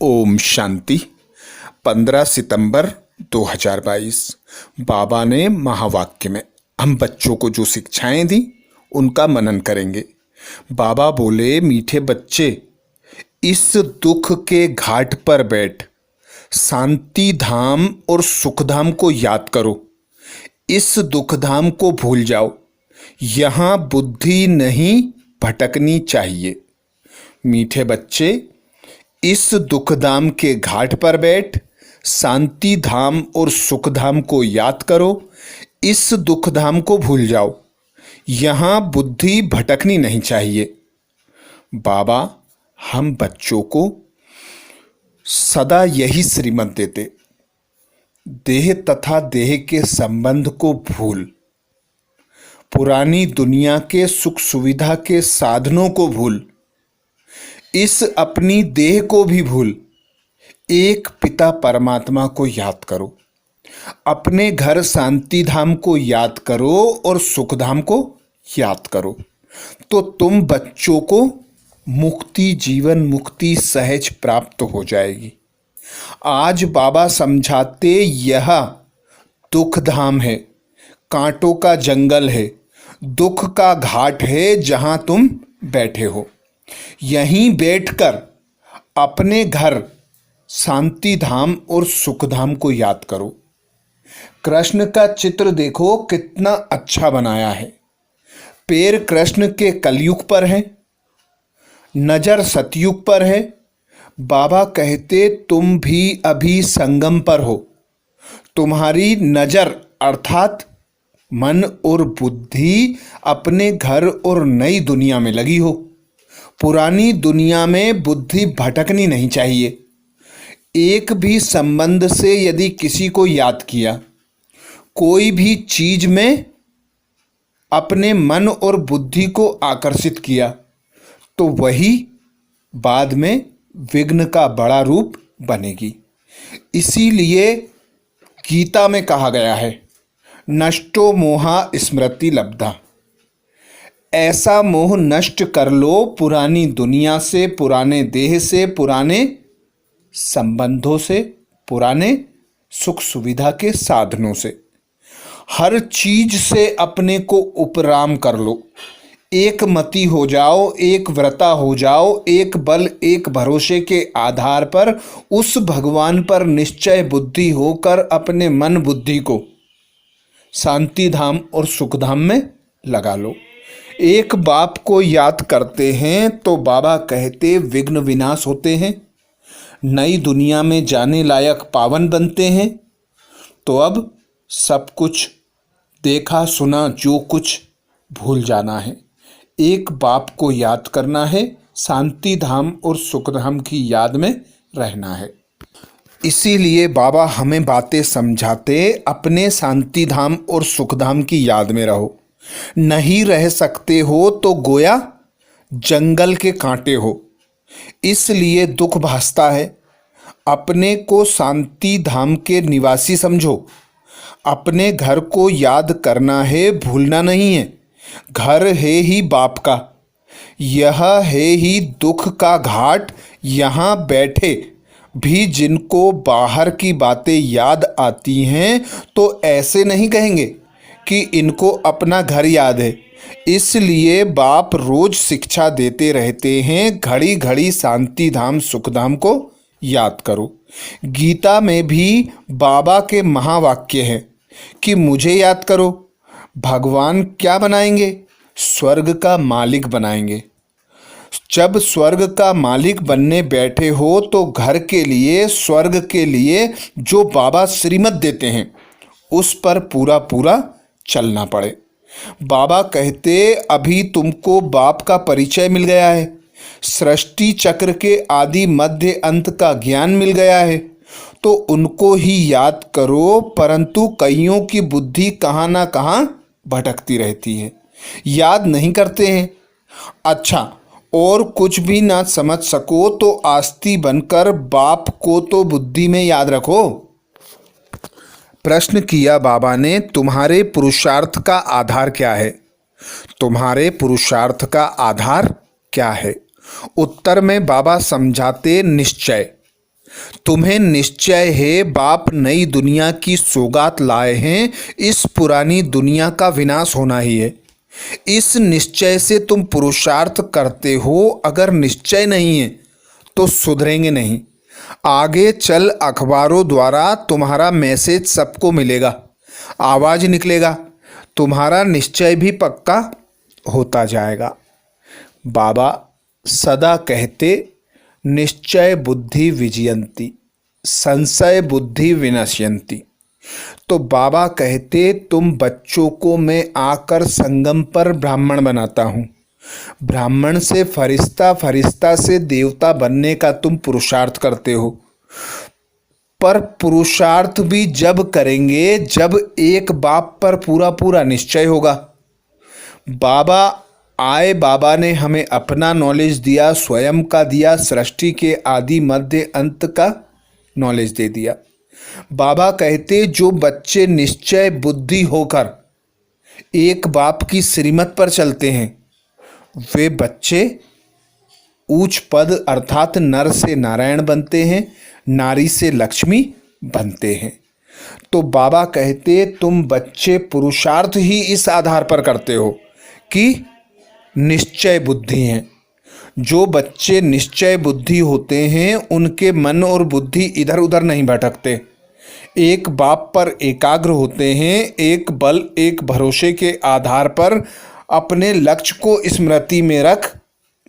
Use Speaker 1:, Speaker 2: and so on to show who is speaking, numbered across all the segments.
Speaker 1: ओम शांति। 15 सितंबर 2022। बाबा ने महावाक्य में हम बच्चों को जो शिक्षाएं दी उनका मनन करेंगे। बाबा बोले, मीठे बच्चे, इस दुख के घाट पर बैठ शांति धाम और सुख धाम को याद करो। इस दुख धाम को भूल जाओ। यहाँ बुद्धि नहीं भटकनी चाहिए। मीठे बच्चे, इस दुख धाम के घाट पर बैठ शांति धाम और सुख धाम को याद करो। इस दुख धाम को भूल जाओ। यहाँ बुद्धि भटकनी नहीं चाहिए। बाबा हम बच्चों को सदा यही श्रीमत देते, देह तथा देह के संबंध को भूल, पुरानी दुनिया के सुख सुविधा के साधनों को भूल, इस अपनी देह को भी भूल, एक पिता परमात्मा को याद करो। अपने घर शांति धाम को याद करो और सुख धाम को याद करो, तो तुम बच्चों को मुक्ति, जीवन मुक्ति सहज प्राप्त हो जाएगी। आज बाबा समझाते, यह दुख धाम है, कांटों का जंगल है, दुख का घाट है जहां तुम बैठे हो। यहीं बैठकर अपने घर शांति धाम और सुख धाम को याद करो। कृष्ण का चित्र देखो कितना अच्छा बनाया है। पैर कृष्ण के कलयुग पर है, नजर सतयुग पर है। बाबा कहते, तुम भी अभी संगम पर हो। तुम्हारी नजर अर्थात मन और बुद्धि अपने घर और नई दुनिया में लगी हो। पुरानी दुनिया में बुद्धि भटकनी नहीं चाहिए। एक भी संबंध से यदि किसी को याद किया, कोई भी चीज में अपने मन और बुद्धि को आकर्षित किया, तो वही बाद में विघ्न का बड़ा रूप बनेगी। इसीलिए गीता में कहा गया है, नष्टो मोहा स्मृति लब्धा। ऐसा मोह नष्ट कर लो पुरानी दुनिया से, पुराने देह से, पुराने संबंधों से, पुराने सुख सुविधा के साधनों से। हर चीज से अपने को उपराम कर लो। एक मति हो जाओ, एक व्रता हो जाओ, एक बल एक भरोसे के आधार पर उस भगवान पर निश्चय बुद्धि होकर अपने मन बुद्धि को शांति धाम और सुख धाम में लगा लो। एक बाप को याद करते हैं तो बाबा कहते, विघ्न विनाश होते हैं, नई दुनिया में जाने लायक पावन बनते हैं। तो अब सब कुछ देखा सुना जो कुछ भूल जाना है। एक बाप को याद करना है, शांति धाम और सुख धाम की याद में रहना है। इसीलिए बाबा हमें बातें समझाते, अपने शांति धाम और सुख धाम की याद में रहो। नहीं रह सकते हो तो गोया जंगल के कांटे हो, इसलिए दुख भासता है। अपने को शांति धाम के निवासी समझो। अपने घर को याद करना है, भूलना नहीं है। घर है ही बाप का, यह है ही दुख का घाट। यहाँ बैठे भी जिनको बाहर की बातें याद आती हैं तो ऐसे नहीं कहेंगे कि इनको अपना घर याद है। इसलिए बाप रोज शिक्षा देते रहते हैं, घड़ी घड़ी शांति धाम सुख धाम को याद करो। गीता में भी बाबा के महावाक्य है कि मुझे याद करो। भगवान क्या बनाएंगे? स्वर्ग का मालिक बनाएंगे। जब स्वर्ग का मालिक बनने बैठे हो तो घर के लिए, स्वर्ग के लिए जो बाबा श्रीमत देते हैं उस पर पूरा पूरा चलना पड़े। बाबा कहते, अभी तुमको बाप का परिचय मिल गया है, सृष्टि चक्र के आदि मध्य अंत का ज्ञान मिल गया है, तो उनको ही याद करो। परंतु कईयों की बुद्धि कहाँ ना कहाँ भटकती रहती है, याद नहीं करते हैं। अच्छा, और कुछ भी ना समझ सको तो आस्ती बनकर बाप को तो बुद्धि में याद रखो। प्रश्न किया बाबा ने, तुम्हारे पुरुषार्थ का आधार क्या है? तुम्हारे पुरुषार्थ का आधार क्या है? उत्तर में बाबा समझाते, निश्चय। तुम्हें निश्चय है बाप नई दुनिया की सौगात लाए हैं, इस पुरानी दुनिया का विनाश होना ही है। इस निश्चय से तुम पुरुषार्थ करते हो, अगर निश्चय नहीं है तो सुधरेंगे नहीं। आगे चल अखबारों द्वारा तुम्हारा मैसेज सबको मिलेगा, आवाज निकलेगा, तुम्हारा निश्चय भी पक्का होता जाएगा। बाबा सदा कहते, निश्चय बुद्धि विजयंती, संशय बुद्धि विनश्यंती। तो बाबा कहते, तुम बच्चों को मैं आकर संगम पर ब्राह्मण बनाता हूँ। ब्राह्मण से फरिश्ता, फरिश्ता से देवता बनने का तुम पुरुषार्थ करते हो। पर पुरुषार्थ भी जब करेंगे जब एक बाप पर पूरा पूरा निश्चय होगा। बाबा आए, बाबा ने हमें अपना नॉलेज दिया, स्वयं का दिया, सृष्टि के आदि मध्य अंत का नॉलेज दे दिया। बाबा कहते, जो बच्चे निश्चय बुद्धि होकर एक बाप की श्रीमत पर चलते हैं, वे बच्चे ऊंच पद अर्थात नर से नारायण बनते हैं, नारी से लक्ष्मी बनते हैं। तो बाबा कहते, तुम बच्चे पुरुषार्थ ही इस आधार पर करते हो कि निश्चय बुद्धि हैं। जो बच्चे निश्चय बुद्धि होते हैं उनके मन और बुद्धि इधर उधर नहीं भटकते, एक बाप पर एकाग्र होते हैं, एक बल एक भरोसे के आधार पर अपने लक्ष्य को स्मृति में रख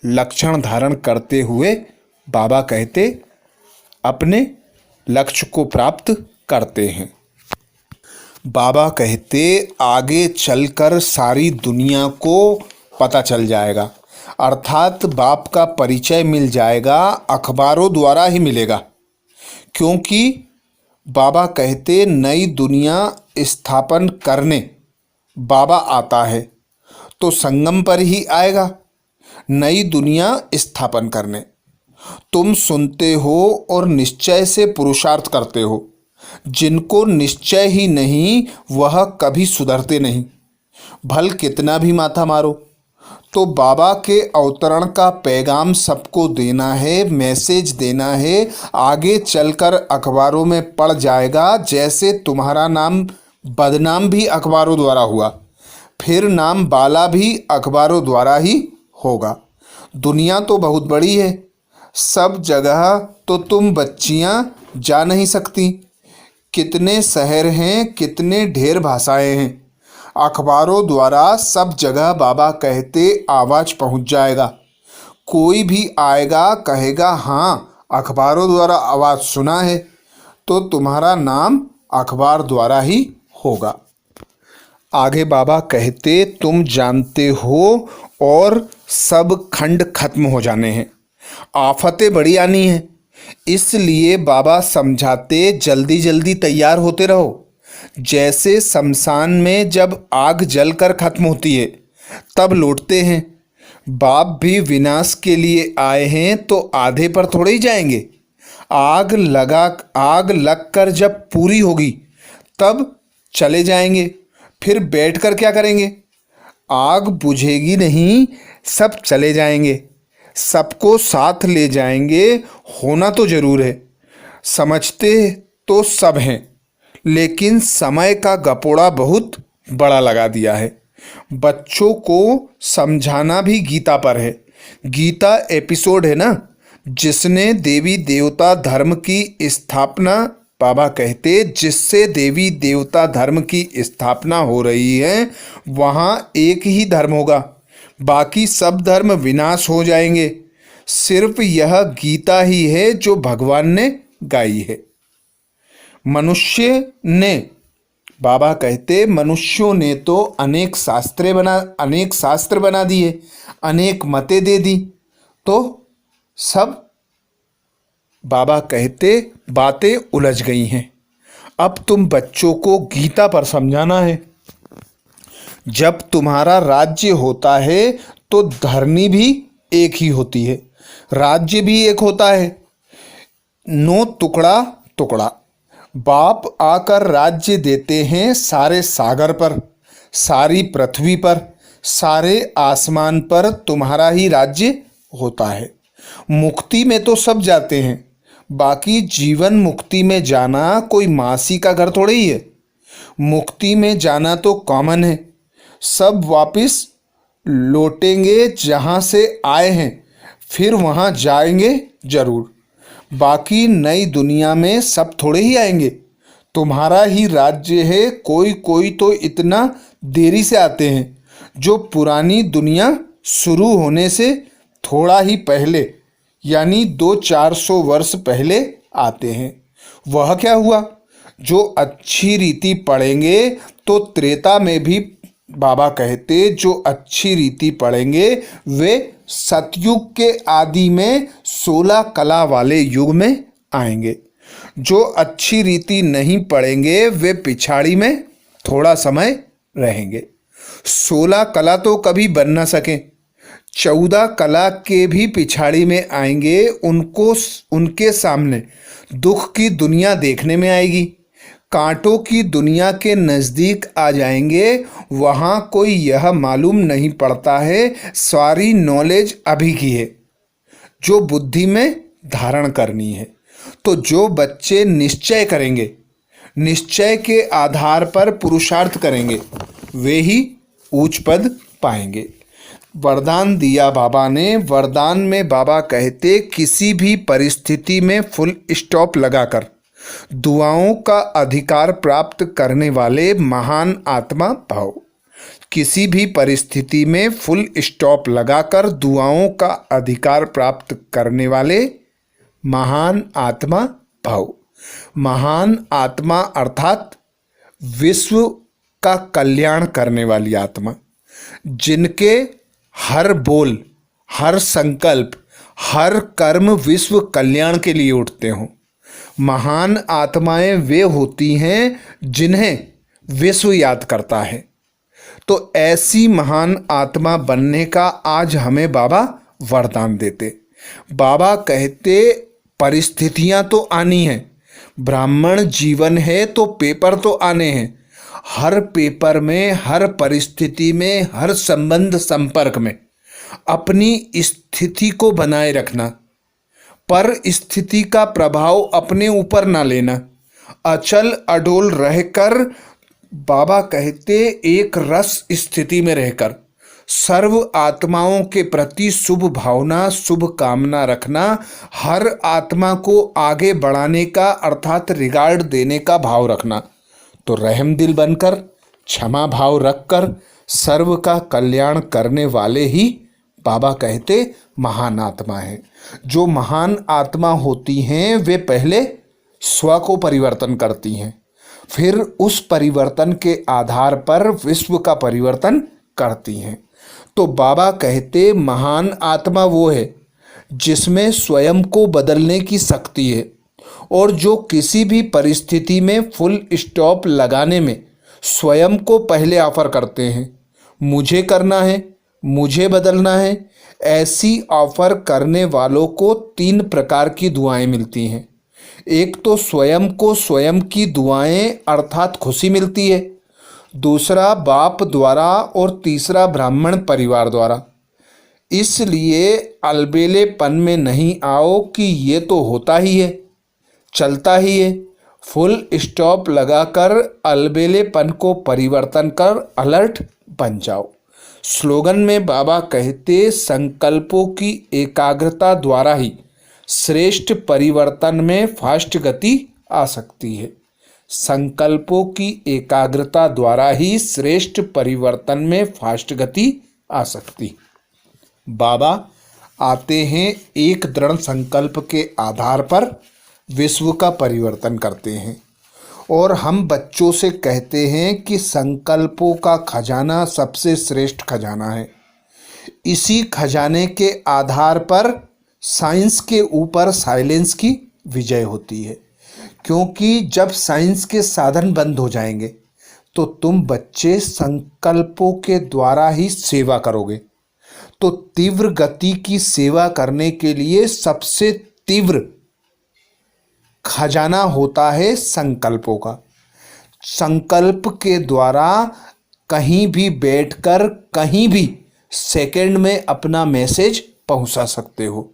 Speaker 1: लक्षण धारण करते हुए बाबा कहते अपने लक्ष्य को प्राप्त करते हैं। बाबा कहते, आगे चलकर सारी दुनिया को पता चल जाएगा, अर्थात बाप का परिचय मिल जाएगा, अखबारों द्वारा ही मिलेगा। क्योंकि बाबा कहते, नई दुनिया स्थापन करने बाबा आता है तो संगम पर ही आएगा, नई दुनिया स्थापन करने। तुम सुनते हो और निश्चय से पुरुषार्थ करते हो। जिनको निश्चय ही नहीं वह कभी सुधरते नहीं, भल कितना भी माथा मारो। तो बाबा के अवतरण का पैगाम सबको देना है, मैसेज देना है। आगे चलकर अखबारों में पड़ जाएगा, जैसे तुम्हारा नाम बदनाम भी अखबारों द्वारा हुआ, फिर नाम बाला भी अखबारों द्वारा ही होगा। दुनिया तो बहुत बड़ी है, सब जगह तो तुम बच्चियां जा नहीं सकती। कितने शहर हैं, कितने ढेर भाषाएं हैं, अखबारों द्वारा सब जगह बाबा कहते आवाज़ पहुंच जाएगा। कोई भी आएगा कहेगा हाँ अखबारों द्वारा आवाज़ सुना है, तो तुम्हारा नाम अखबार द्वारा ही होगा। आगे बाबा कहते, तुम जानते हो और सब खंड खत्म हो जाने हैं, आफतें बड़ी आनी हैं। इसलिए बाबा समझाते, जल्दी जल्दी तैयार होते रहो। जैसे शमशान में जब आग जलकर खत्म होती है तब लौटते हैं, बाप भी विनाश के लिए आए हैं तो आधे पर थोड़े ही जाएंगे। आग लग कर जब पूरी होगी तब चले जाएंगे, फिर बैठकर क्या करेंगे? आग बुझेगी नहीं, सब चले जाएंगे, सबको साथ ले जाएंगे। होना तो जरूर है, समझते तो सब हैं, लेकिन समय का गपोड़ा बहुत बड़ा लगा दिया है। बच्चों को समझाना भी गीता पर है। गीता एपिसोड है ना, जिसने देवी देवता धर्म की स्थापना, बाबा कहते जिससे देवी देवता धर्म की स्थापना हो रही है, वहाँ एक ही धर्म होगा, बाकी सब धर्म विनाश हो जाएंगे। सिर्फ यह गीता ही है जो भगवान ने गाई है। मनुष्य ने, बाबा कहते मनुष्यों ने तो अनेक शास्त्र बना दिए, अनेक मतें दे दी, तो सब बाबा कहते बातें उलझ गई हैं। अब तुम बच्चों को गीता पर समझाना है। जब तुम्हारा राज्य होता है तो धरनी भी एक ही होती है, राज्य भी एक होता है। नो टुकड़ा टुकड़ा। बाप आकर राज्य देते हैं सारे सागर पर, सारी पृथ्वी पर, सारे आसमान पर तुम्हारा ही राज्य होता है। मुक्ति में तो सब जाते हैं, बाकी जीवन मुक्ति में जाना कोई मासी का घर थोड़ा ही है। मुक्ति में जाना तो कॉमन है, सब वापस लौटेंगे जहाँ से आए हैं, फिर वहाँ जाएंगे जरूर। बाकी नई दुनिया में सब थोड़े ही आएंगे, तुम्हारा ही राज्य है। कोई कोई तो इतना देरी से आते हैं, जो पुरानी दुनिया शुरू होने से थोड़ा ही पहले, यानी 200-400 वर्ष पहले आते हैं। वह क्या हुआ? जो अच्छी रीति पढ़ेंगे तो त्रेता में भी, बाबा कहते, जो अच्छी रीति पढ़ेंगे वे सतयुग के आदि में 16 कला वाले युग में आएंगे। जो अच्छी रीति नहीं पढ़ेंगे वे पिछाड़ी में थोड़ा समय रहेंगे। 16 कला तो कभी बन ना सके, 14 कला के भी पिछाड़ी में आएंगे। उनको, उनके सामने दुख की दुनिया देखने में आएगी, कांटों की दुनिया के नज़दीक आ जाएंगे। वहाँ कोई यह मालूम नहीं पड़ता है सारी नॉलेज अभी की है, जो बुद्धि में धारण करनी है। तो जो बच्चे निश्चय करेंगे, निश्चय के आधार पर पुरुषार्थ करेंगे, वे ही ऊंच पद पाएंगे। वरदान दिया बाबा ने। वरदान में बाबा कहते, किसी भी परिस्थिति में फुल स्टॉप लगाकर दुआओं का अधिकार प्राप्त करने वाले महान आत्मा भाव। किसी भी परिस्थिति में फुल स्टॉप लगाकर दुआओं का अधिकार प्राप्त करने वाले महान आत्मा भाव। महान आत्मा अर्थात विश्व का कल्याण करने वाली आत्मा, जिनके हर बोल, हर संकल्प, हर कर्म विश्व कल्याण के लिए उठते हों। महान आत्माएं वे होती हैं जिन्हें विश्व याद करता है। तो ऐसी महान आत्मा बनने का आज हमें बाबा वरदान देते। बाबा कहते, परिस्थितियां तो आनी हैं, ब्राह्मण जीवन है तो पेपर तो आने हैं। हर पेपर में, हर परिस्थिति में, हर संबंध संपर्क में अपनी स्थिति को बनाए रखना, पर स्थिति का प्रभाव अपने ऊपर ना लेना, अचल अडोल रहकर, बाबा कहते एक रस स्थिति में रहकर सर्व आत्माओं के प्रति शुभ भावना, शुभ कामना रखना, हर आत्मा को आगे बढ़ाने का अर्थात रिगार्ड देने का भाव रखना। तो रहम दिल बनकर, क्षमा भाव रखकर सर्व का कल्याण करने वाले ही बाबा कहते महान आत्मा है। जो महान आत्मा होती हैं वे पहले स्व को परिवर्तन करती हैं, फिर उस परिवर्तन के आधार पर विश्व का परिवर्तन करती हैं। तो बाबा कहते महान आत्मा वो है जिसमें स्वयं को बदलने की शक्ति है, और जो किसी भी परिस्थिति में फुल स्टॉप लगाने में स्वयं को पहले ऑफर करते हैं। मुझे करना है, मुझे बदलना है। ऐसी ऑफर करने वालों को 3 प्रकार की दुआएं मिलती हैं। एक तो स्वयं को स्वयं की दुआएं अर्थात खुशी मिलती है, दूसरा बाप द्वारा, और तीसरा ब्राह्मण परिवार द्वारा। इसलिए अलबेलेपन में नहीं आओ कि ये तो होता ही है, चलता ही है। फुल स्टॉप लगाकर अलबेलेपन को परिवर्तन कर अलर्ट बन जाओ। स्लोगन में बाबा कहते, संकल्पों की एकाग्रता द्वारा ही श्रेष्ठ परिवर्तन में फास्ट गति आ सकती है। संकल्पों की एकाग्रता द्वारा ही श्रेष्ठ परिवर्तन में फास्ट गति आ सकती। बाबा आते हैं एक दृढ़ संकल्प के आधार पर विश्व का परिवर्तन करते हैं, और हम बच्चों से कहते हैं कि संकल्पों का खजाना सबसे श्रेष्ठ खजाना है। इसी खजाने के आधार पर साइंस के ऊपर साइलेंस की विजय होती है, क्योंकि जब साइंस के साधन बंद हो जाएंगे तो तुम बच्चे संकल्पों के द्वारा ही सेवा करोगे। तो तीव्र गति की सेवा करने के लिए सबसे तीव्र खजाना होता है संकल्पों का। संकल्प के द्वारा कहीं भी बैठकर कहीं भी सेकंड में अपना मैसेज पहुंचा सकते हो।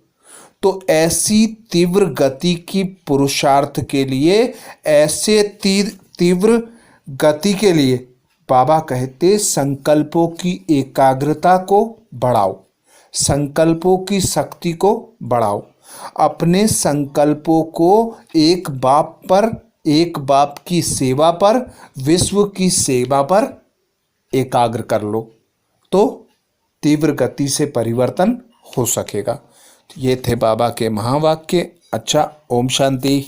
Speaker 1: तो ऐसी तीव्र गति की पुरुषार्थ के लिए, ऐसे तीव्र गति के लिए बाबा कहते संकल्पों की एकाग्रता को बढ़ाओ, संकल्पों की शक्ति को बढ़ाओ। अपने संकल्पों को एक बाप की सेवा पर, विश्व की सेवा पर एकाग्र कर लो, तो तीव्र गति से परिवर्तन हो सकेगा। ये थे बाबा के महावाक्य। अच्छा, ओम शांति।